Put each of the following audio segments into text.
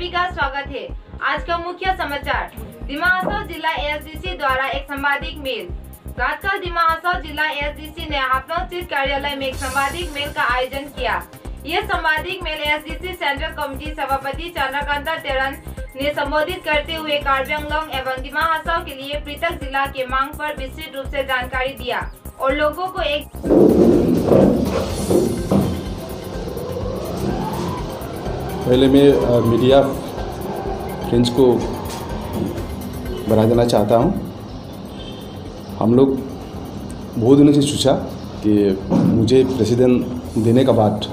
सभी का स्वागत है। आज का मुख्य समाचार, दिमा हसाओ जिला एएसडीसी द्वारा एक संवादिक मेल। राजकल दिमा हसाओ जिला एएसडीसी ने हापलॉन्ग स्थित कार्यालय में एक संवादिक मेल का आयोजन किया। यह संवादिक मेल एएसडीसी सेंट्रल कमेटी सभापति चंद्रकांता तेरन ने संबोधित करते हुए कार्बी आंगलोंग एवं दिमा हसाओ के लिए पृथक जिला के मांग पर विस्तृत रूप से जानकारी दिया और लोगों को एक पहले मैं मीडिया फ्रेंड्स को बता देना चाहता हूँ। हम लोग बहुत दिनों से सोचा कि मुझे प्रेसिडेंट देने के बाद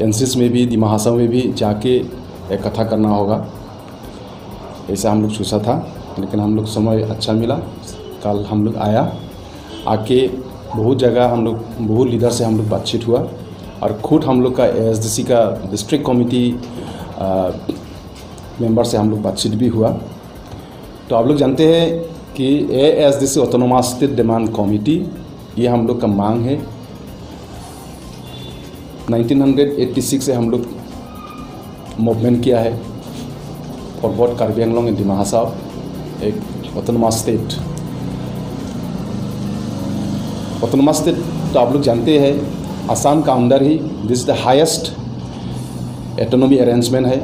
एनसीएस में भी दिमा हसाओ में भी जाके इकट्ठा करना होगा, ऐसा हम लोग सोचा था। लेकिन हम लोग समय अच्छा मिला, कल हम लोग आके बहुत जगह हम लोग बहुत लीडर से हम लोग बातचीत हुआ और खुद हम लोग का एएसडीसी का डिस्ट्रिक्ट कमेटी मेंबर से हम लोग बातचीत भी हुआ। तो आप लोग जानते हैं कि ASDC autonomous state demand committee ये हम लोग का मांग है। 1986 से हम लोग मूवमेंट किया है for both Karbi Anglong and Dima Hasao एक ऑटोनोमस स्टेट। ऑटोनोमस स्टेट तो आप लोग जानते हैं असम का अंदर ही this the highest autonomy arrangement है।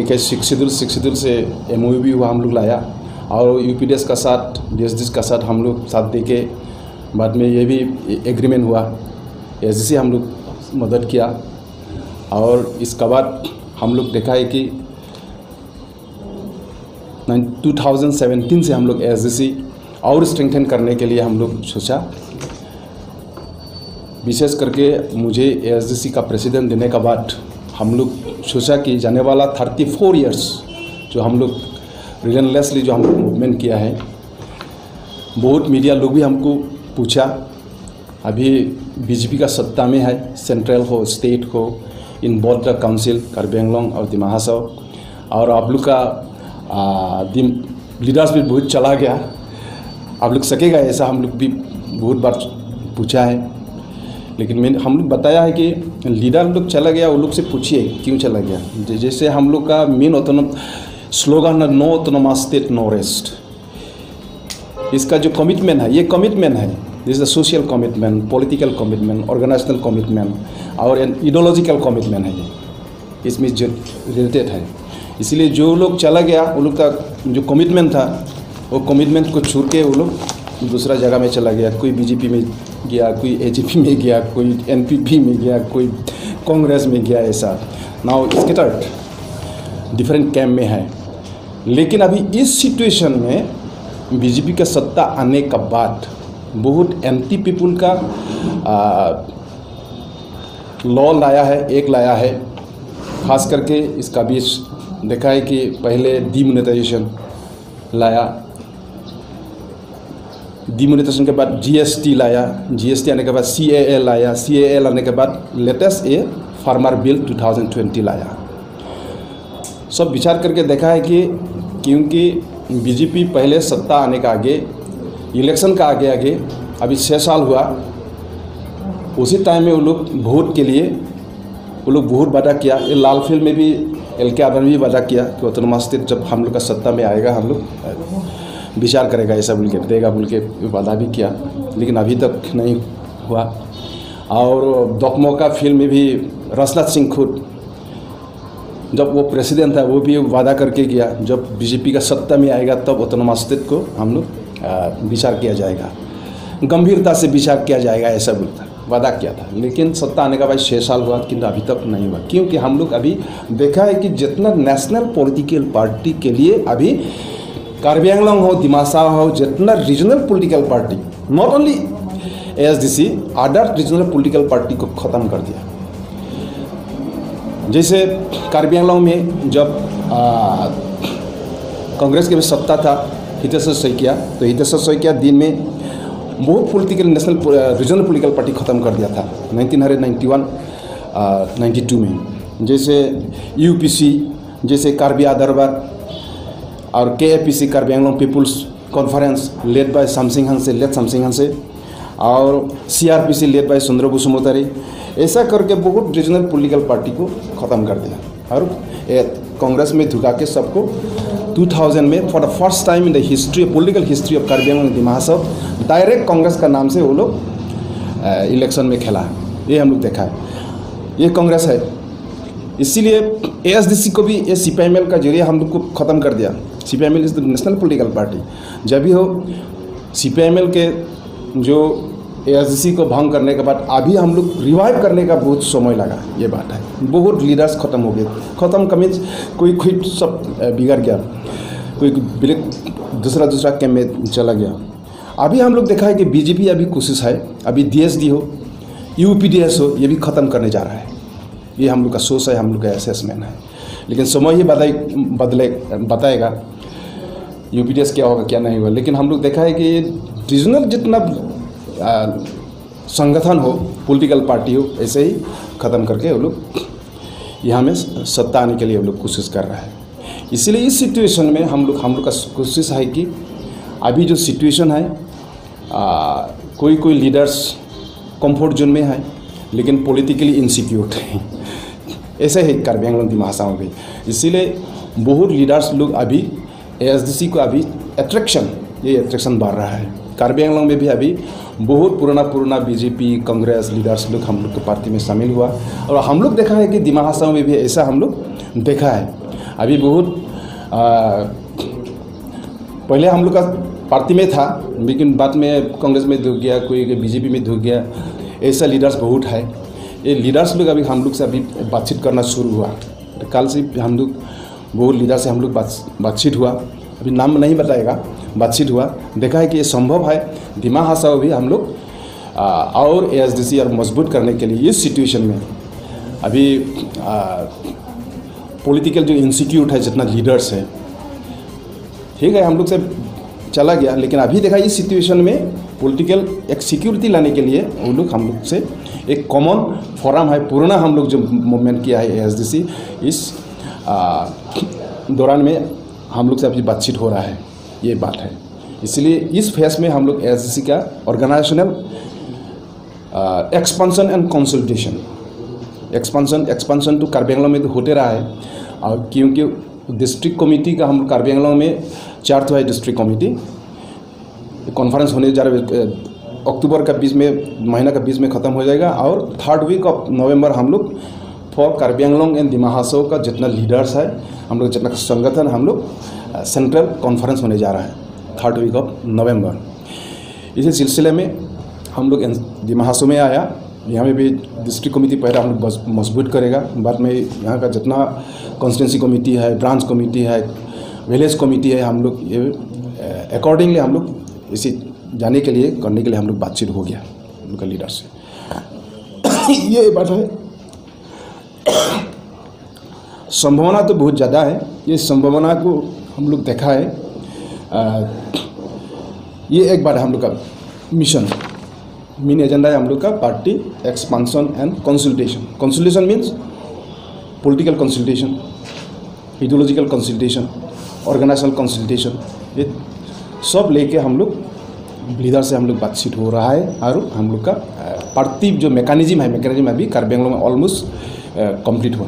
एक है 6 शेड्यूल से एमओयू भी हुआ, हम लोग लाया और यूपीडीएस का साथ डीएसडीएस का साथ हम लोग साथ दे के बाद में ये भी एग्रीमेंट हुआ। एसडीसी हम लोग मदद किया और इसके बाद हम लोग देखा है कि 2017 से हम लोग एसडीसी और स्ट्रेंथन करने के लिए हम लोग सोचा। विशेष करके मुझे एएसडीसी का प्रेसिडेंट देने के बाद हम लोग सोचा कि जाने वाला 34 इयर्स जो हम लोग रिलेंटलेसली जो हम लोग मूवमेंट किया है, बहुत मीडिया लोग भी हमको पूछा अभी बीजेपी का सत्ता में है, सेंट्रल हो स्टेट हो, इन both the council Karbi Anglong और दिमा हसाओ, और आप लोग का लीडर्स भी बहुत चला गया, आप लोग सकेगा ऐसा हम लोग भी बहुत बार पूछा है। लेकिन हम लोग बताया है कि लीडर लोग चला गया, वो लोग से पूछिए क्यों चला गया। जैसे हम लोग का मेन स्लोगन है no autonomous state no rest. इसका जो कमिटमेंट है, ये कमिटमेंट है, this is the social commitment, political commitment, organisational commitment और इडियोलॉजिकल कमिटमेंट है, ये इसमें जो रिलेटेड है। इसलिए जो लोग चला गया वो लोग का जो कमिटमेंट था वो कमिटमेंट को छोड़ के वो लोग दूसरा जगह में चला गया। कोई बीजेपी में गया, कोई एजीपी में गया, कोई एनपीपी में गया, कोई कांग्रेस में गया, ऐसा नाउ स्कैटर्ड डिफरेंट कैंप में है। लेकिन अभी इस सिचुएशन में बीजेपी का सत्ता आने के बाद बहुत एंटी पीपुल का लॉ लाया है, खास करके इसका भी देखा है कि पहले डिमोनेटाइजेशन लाया, डिमोनेटाइजेशन के बाद जीएसटी लाया, जीएसटी आने के बाद सीएए लाया, सीएए लाने के बाद लेटेस्ट ए फार्मर बिल 2020 लाया। सब विचार करके देखा है कि क्योंकि बीजेपी पहले सत्ता आने का आगे इलेक्शन का आगे अभी 6 साल हुआ, उसी टाइम में वो लोग वोट के लिए वो लोग बहुत वादा किया। ये लाल फील्ड में भी एलके आदमी भी वादा किया कि ऑटोनोमस स्टेट जब हम लोग का सत्ता में आएगा हम लोग विचार करेगा, ऐसा बोल के देगा बोल के वादा भी किया, लेकिन अभी तक नहीं हुआ। और दोकमोका फील्ड में भी राजनाथ सिंह खुद जब वो प्रेसिडेंट था वो भी वादा करके गया जब बीजेपी का सत्ता में आएगा तब ऑटोनोमस स्टेट को हम लोग विचार किया जाएगा, गंभीरता से विचार किया जाएगा, ऐसा बोलता वादा किया था। लेकिन सत्ता आने का बाद 6 साल हुआ किंतु अभी तक नहीं हुआ, क्योंकि हम लोग अभी देखा है कि जितना नेशनल पॉलिटिकल पार्टी के लिए अभी कार्बी आंगलोंग हो, दिमा हसाओ हो, जितना regional political party, not only ASDC, other regional political party को ख़त्म कर दिया। जैसे कार्बी आंगलोंग में जब कांग्रेस के भी सत्ता था, हितेश्वर शइकिया, तो हितेश्वर शइकिया दिन में बहुत political national regional political party ख़त्म कर दिया था 1991-92 में। जैसे यूपीसी, जैसे कार्बी आदरबार और KAPC Karbi Anglong people's conference led by समसिंघान से, और सीआरपीसी लेड बाय सुंदर बसुमतारी, ऐसा करके बहुत रीजनल पॉलिटिकल पार्टी को ख़त्म कर दिया और कांग्रेस में धुका के सबको 2000 में for the first time in the history political history of Karbi Anglong Dima Hasao direct Congress का नाम से वो लोग इलेक्शन में खेला है। ये हम लोग देखा है, ये कांग्रेस है। इसीलिए ASDC को भी ये CPIML का जरिए हम लोग को ख़त्म कर दिया। CPIML is the national political party. जब भी हो CPIML के जो ASDC को भंग करने के बाद अभी हम लोग रिवाइव करने का बहुत समय लगा। ये बात है, बहुत लीडर्स ख़त्म हो गए। ख़त्म कमीज कोई सब बिगड़ गया, कोई दूसरा कैम्प में चला गया। अभी हम लोग देखा है कि BJP अभी कोशिश है, अभी DSD हो UPDS हो, ये भी ख़त्म करने जा रहा है। ये हम लोग का सोच है, हम लोग का असेसमेंट है, लेकिन समय ही बताएगा UPDS क्या होगा क्या नहीं होगा। लेकिन हम लोग देखा है कि रीजनल जितना संगठन हो, पॉलिटिकल पार्टी हो, ऐसे ही ख़त्म करके वो लोग यहाँ में सत्ता आने के लिए वो लोग कोशिश कर रहा है। इसीलिए इस सिचुएशन में हम लोग का कोशिश है कि अभी जो सिचुएशन है कोई लीडर्स कंफर्ट जोन में है लेकिन पॉलिटिकली इनसिक्योर है। ऐसे ही कार्बी आंगलॉन्ग दिमा हासाओ भी। इसीलिए बहुत लीडर्स लोग अभी ASDC को अभी अट्रैक्शन बढ़ रहा है। कार्बी आंगलॉन्ग में भी अभी बहुत पुराना BJP कांग्रेस लीडर्स लोग हम लोग के पार्टी में शामिल हुआ और हम लोग देखा है कि दिमा हासाओ में भी ऐसा हम लोग देखा है। अभी बहुत पहले हम लोग का पार्टी में था लेकिन बाद में कांग्रेस में धुक गया, कोई BJP में धुक गया। ऐसा लीडर्स बहुत है। ये लीडर्स लोग अभी हम लोग से अभी बातचीत करना शुरू हुआ। कल से हम लोग बहुत लीडर से हम लोग बातचीत हुआ, अभी नाम नहीं बताएगा, बातचीत हुआ। देखा है कि ये संभव है। दिमा हासाओ भी हम लोग और ASDC और मजबूत करने के लिए इस सिचुएशन में अभी पॉलिटिकल जो इंस्टीट्यूट है जितना लीडर्स है, ठीक है, हम लोग से चला गया। लेकिन अभी देखा इस सिचुएशन में पॉलिटिकल एक सिक्योरिटी लाने के लिए वो लोग हम लोग से एक कॉमन फोरम है, पुराना हम लोग जो मूवमेंट किया है ASDC, इस दौरान में हम लोग से अभी बातचीत हो रहा है। ये बात है। इसलिए इस फेज में हम लोग ASDC का organisational expansion and consolidation, expansion तो कार्बी आंगलॉन्ग में तो होते रहा है। और क्योंकि डिस्ट्रिक्ट कमेटी का हम कार्बी आंगलॉन्ग में 4 तो है डिस्ट्रिक्ट कमेटी, कॉन्फ्रेंस होने जा रहा है अक्टूबर का महीना का 20 में ख़त्म हो जाएगा और 3rd वीक ऑफ नवंबर हम लोग फॉर कार्बी आंगलॉन्ग एंड दिमा हासाओ का जितना लीडर्स है, हम लोग जितना संगठन, हम लोग सेंट्रल कॉन्फ्रेंस होने जा रहा है 3rd वीक ऑफ नवंबर। इसी सिलसिले में हम लोग दिमा हासाओ में आया। यहाँ में भी डिस्ट्रिक्ट कमेटी पहले हम लोग मजबूत करेगा, बाद में यहाँ का जितना कॉन्स्टिट्यूंसी कमेटी है, ब्रांच कमेटी है, विलेज कमेटी है, हम लोग ये अकॉर्डिंगली हम लोग इसी जाने के लिए करने के लिए हम लोग बातचीत हो गया उनका लीडर से। ये बात है। संभावना तो बहुत ज़्यादा है। ये संभावना को हम लोग देखा है। ये एक बार हम लोग का मिशन मेन एजेंडा है हम लोग का party expansion and consultation. Consultation means political consultation, ideological consultation, organisational consultation, ये सब लेके हम लोग लीडर से हम लोग बातचीत हो रहा है। और हम लोग का पार्टी जो मैकेनिज्म अभी कार्बी आंगलॉन्ग में ऑलमोस्ट कंप्लीट हुआ।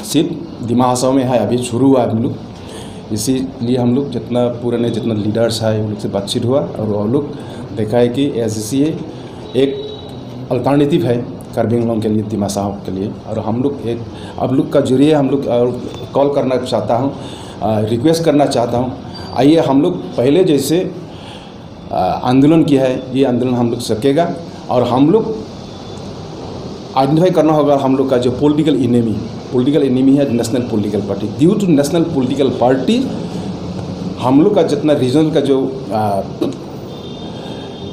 सिर्फ दिमा हासाओ में है अभी शुरू हुआ हम लोग। इसीलिए हम लोग जितना लीडर्स है उन लोग से बातचीत हुआ और वो लोग देखा है कि ASDC एक अल्टरनेटिव है कार्बी आंगलॉन्ग के लिए, दिमा हासाओ के लिए। और हम लोग एक अब लोग का जरिए हम लोग कॉल करना चाहता हूँ, रिक्वेस्ट करना चाहता हूँ, आइए हम लोग पहले जैसे आंदोलन किया है ये आंदोलन हम लोग सकेगा। और हम लोग आइडेंटिफाई करना होगा हम लोग का जो पॉलिटिकल इनेमी है national political party. Due to national political party हम लोग का जितना रीजनल का जो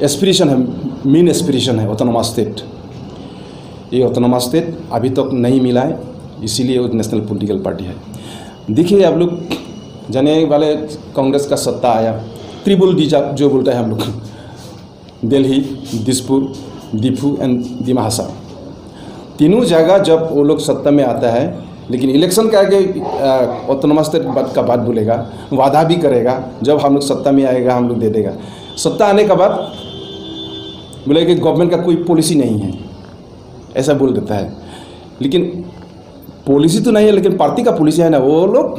एस्पिरेशन है, मेन एस्पिरेशन है ऑटोनोमस स्टेट, ये ऑटोनोमस स्टेट अभी तक नहीं मिला है। इसीलिए वो नेशनल पॉलिटिकल पार्टी है। देखिए आप लोग जाने वाले कांग्रेस का सत्ता आया, ट्रिपल डी जो बोलता है हम लोग, दिल्ली, दिसपुर, दीफू एंड दिमा हासाओ, तीनों जगह जब वो लोग सत्ता में आता है, लेकिन इलेक्शन के आगे ऑटोनोमस स्टेट का बात बोलेगा, वादा भी करेगा, जब हम लोग सत्ता में आएगा हम लोग दे देगा। सत्ता आने के बाद बोले कि गवर्नमेंट का कोई पॉलिसी नहीं है, ऐसा बोल देता है। लेकिन पॉलिसी तो नहीं है, लेकिन पार्टी का पॉलिसी है ना, वो लोग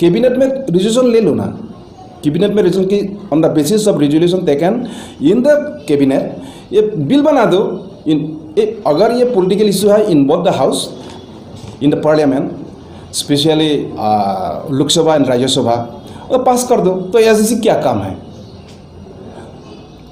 कैबिनेट में रिजोल्यूशन ले लो ना, कैबिनेट में रिजोल्यूशन की on the basis of resolution taken in the cabinet ये बिल बना दो। अगर ये पॉलिटिकल इशू है in both the house, in the parliament, specially Lok Sabha and Rajya Sabha, और पास कर दो। तो एसजीसी क्या काम है?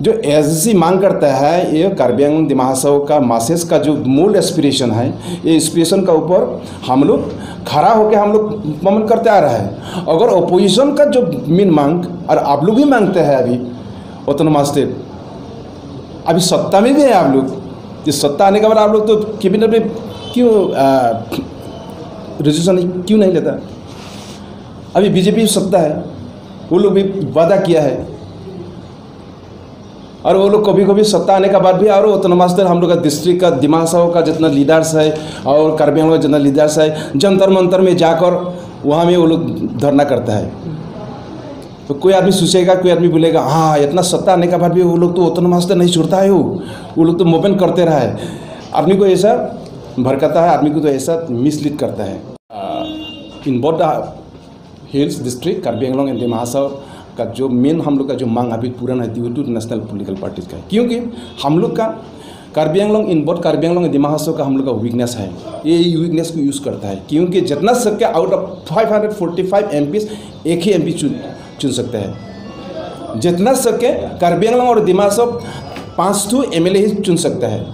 जो एसजीसी मांग करता है, ये कार्बी आंगलॉन्ग दिमा हासाओ का मासेस का जो मूल एस्पिरेशन है, ये एस्पिरेशन का ऊपर हम लोग खड़ा होकर हम लोग मूवमेंट करते आ रहा है। अगर अपोजिशन का जो मेन मांग, और आप लोग भी मांगते हैं अभी ऑटोनोमस स्टेट, अभी सत्ता में भी है आप लोग, जिस सत्ता आने के बाद आप लोग तो कैबिनेट में क्यों रिजोल्यूशन क्यों नहीं लेता? अभी बीजेपी सत्ता है, वो लोग भी वादा किया है, और वो लोग कभी कभी सत्ता आने के बाद भी और ऑटोनोमस स्टेट हम लोग का डिस्ट्रिक्ट का दिमा हासाओ का जितना लीडर्स है और कार्बी आंगलॉन्ग का जितना लीडर्स है, जंतर मंतर में जाकर वहाँ में वो लोग धरना करता है। तो कोई आदमी सोचेगा, कोई आदमी बोलेगा हाँ इतना सत्ता आने के बाद भी वो लोग तो ऑटोनोमस स्टेट नहीं छोड़ता है, वो लोग तो मूवमेंट करते रहा है। आदमी को ऐसा भड़काता है, आदमी को तो ऐसा मिसलीड करता है। In both the hills district Karbi Anglong and Dima Hasao का जो मेन हम लोग का जो मांग अभी पूरा है due to national political parties का है, क्योंकि हम लोग का कार्बी आंगलॉन्ग इन बोथ कार्बी आंगलॉन्ग दिमा हासाओ का हम लोग का वीकनेस है। ये वीकनेस को यूज़ करता है, क्योंकि जितना सके आउट ऑफ 545 एमपीज एक ही एमपी चुन सकते हैं। जितना सके कार्बी आंगलॉन्ग और दिमा हासाओ 5 एमएलए ही चुन सकता है।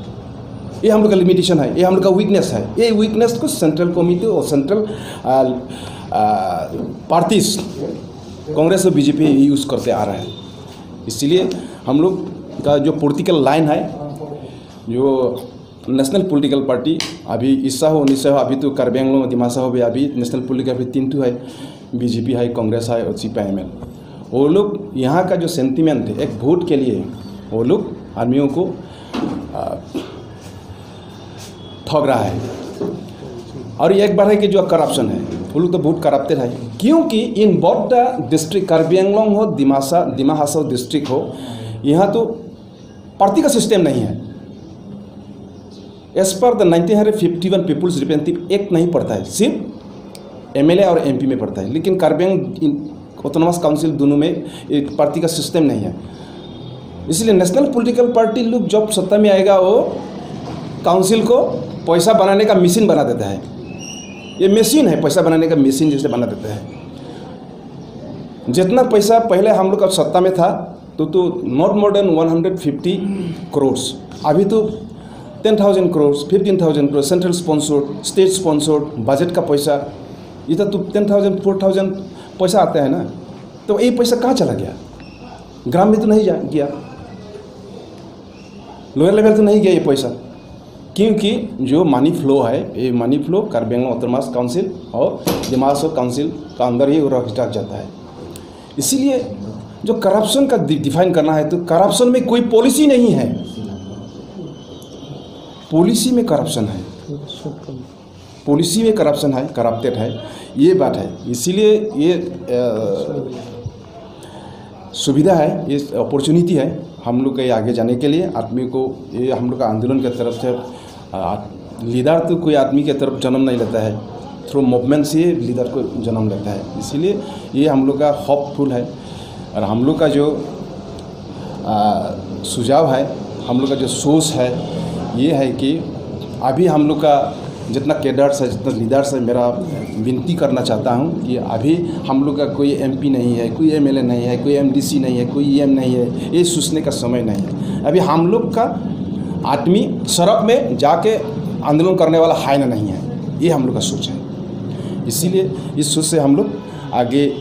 ये हम लोग का लिमिटेशन है, ये हम लोग का वीकनेस है। ये वीकनेस को सेंट्रल कमिटी और सेंट्रल पार्टीज कांग्रेस और बीजेपी यूज़ करते आ रहा है। इसलिए हम लोग का जो पॉलिटिकल लाइन है, जो नेशनल पॉलिटिकल पार्टी अभी ईसा हो निशा हो, अभी तो कार्बी आंगलॉन्ग दिमा हासाओ भी अभी नेशनल पॉलिटिकल अभी 3 है, बीजेपी है, कांग्रेस है और सीपीआईएम। वो लोग यहाँ का जो सेंटीमेंट है एक वोट के लिए, वो लोग आदमियों को ठग रहा है। और एक बार है कि जो करप्शन है, वो लोग तो बहुत करप्टेड है, क्योंकि in both the district Karbi Anglong हो दिमा हासाओ डिस्ट्रिक्ट हो, यहाँ तो पार्टी का सिस्टम नहीं है। As per the 1951 people's representative act नहीं पड़ता है, सिर्फ एमएलए और एमपी में पड़ता है। लेकिन कार्बी आंगलॉन्ग ऑटोनोमस काउंसिल दोनों में एक पार्टी का सिस्टम नहीं है। इसलिए नेशनल पॉलिटिकल पार्टी लोग जब सत्ता में आएगा, वो काउंसिल को पैसा बनाने का मशीन बना देता है। ये मशीन है, पैसा बनाने का मशीन जैसे बना देता है। जितना पैसा पहले हम लोग का सत्ता में था तो नॉट मोर देन 150 करोड़, अभी तो 10,000 crore, 15,000 crore central sponsored, state sponsored budget का पैसा, इधर तो 10,000 4,000 पैसा आता है ना। तो ये पैसा कहाँ चला गया? ग्राम में तो नहीं गया, लोअर लेवल तो नहीं गया ये पैसा, क्योंकि जो मनी फ्लो है, ये money flow Karbi Anglong autonomous council और दिमा हासाओ काउंसिल का अंदर ही रख जाता है। इसीलिए जो करप्शन का डिफाइन करना है, तो करप्शन में कोई पॉलिसी नहीं है, पॉलिसी में करप्शन है, पॉलिसी में करप्शन है, करप्टेड है, ये बात है। इसीलिए ये सुविधा है, ये अपॉर्चुनिटी है हम लोग के आगे जाने के लिए। आदमी को ये हम लोग का आंदोलन की तरफ से लीडर तो कोई आदमी के तरफ जन्म नहीं लेता है, थ्रू मूवमेंट से लीडर को जन्म लेता है। इसीलिए ये हम लोग का होपफुल है। और हम लोग का जो सुझाव है, हम लोग का जो सोच है, ये है कि अभी हम लोग का जितना कैडर्स है, जितना लीडर्स है, मेरा विनती करना चाहता हूँ कि अभी हम लोग का कोई एमपी नहीं है, कोई एमएलए नहीं है, कोई एमडीसी नहीं है, कोई ईएम नहीं है, ये सोचने का समय नहीं है। अभी हम लोग का आदमी सड़क में जाके आंदोलन करने वाला है ना नहीं है, ये हम लोग का सोच है। इसीलिए इस सोच से हम लोग आगे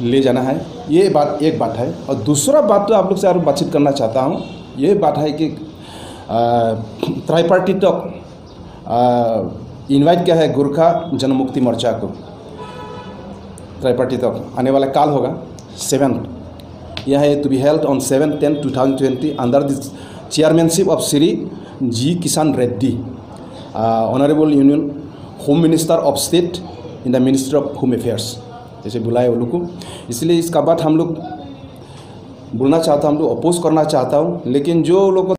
ले जाना है। ये बात एक बात है। और दूसरा बात तो आप लोग से और बातचीत करना चाहता हूँ, ये बात है कि ट्राईपार्टी तक इनवाइट किया है गोरखा जनमुक्ति मोर्चा को। ट्राईपार्टी तक आने वाला काल होगा 7th, यह है to be held on 7/10/2020 under the chairmanship of Shri G Kishan Reddy, honourable union home minister of state in the ministry of home affairs, जैसे बुलाए वो लोग को। इसलिए इसका बात हम लोग बोलना चाहता हूँ, हम लोग अपोज करना चाहता हूँ। लेकिन जो लोग